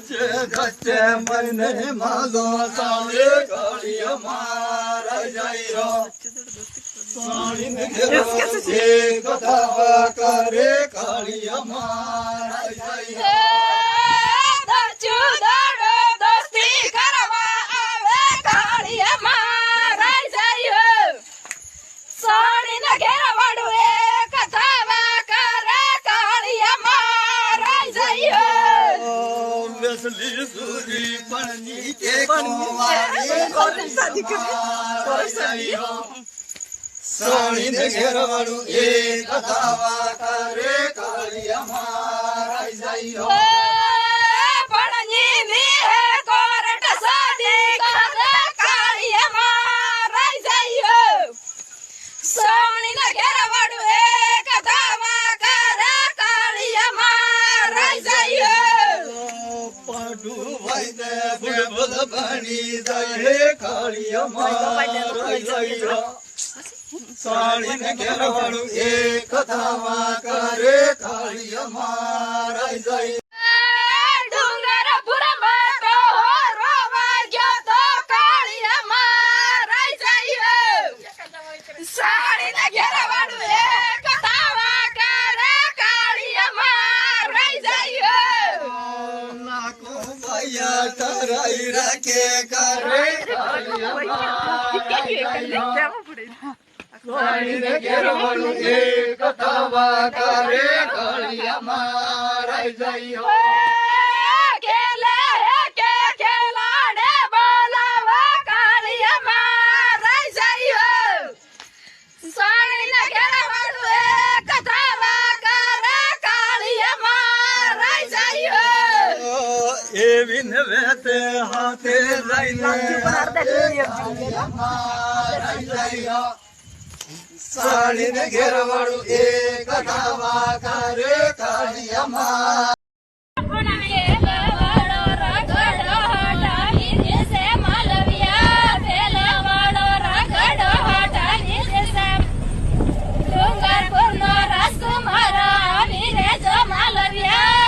ગચ્ચે મને માલો સાળે કાળિય મારા જાય સાળીને ઘેરવાળું એક દાવા કરે કાળિય મારા જાય સુરી પણ નીચે સાળીને ઘેરવાળું એક દાવા કરે કાળિય મારા જાય બની જાય કાળિય મારા જાય સાળીને ઘેરવાળું એક દાવા કરે કાળિય મારા જાય તરાઈ રાખે કરે સાળીને ઘેરવાળું એક દાવા કરે કાળિય મારા જાય એવી વેતે હાથે સાળીને ઘેરવાળું એક દાવા કરે કાળિય મારા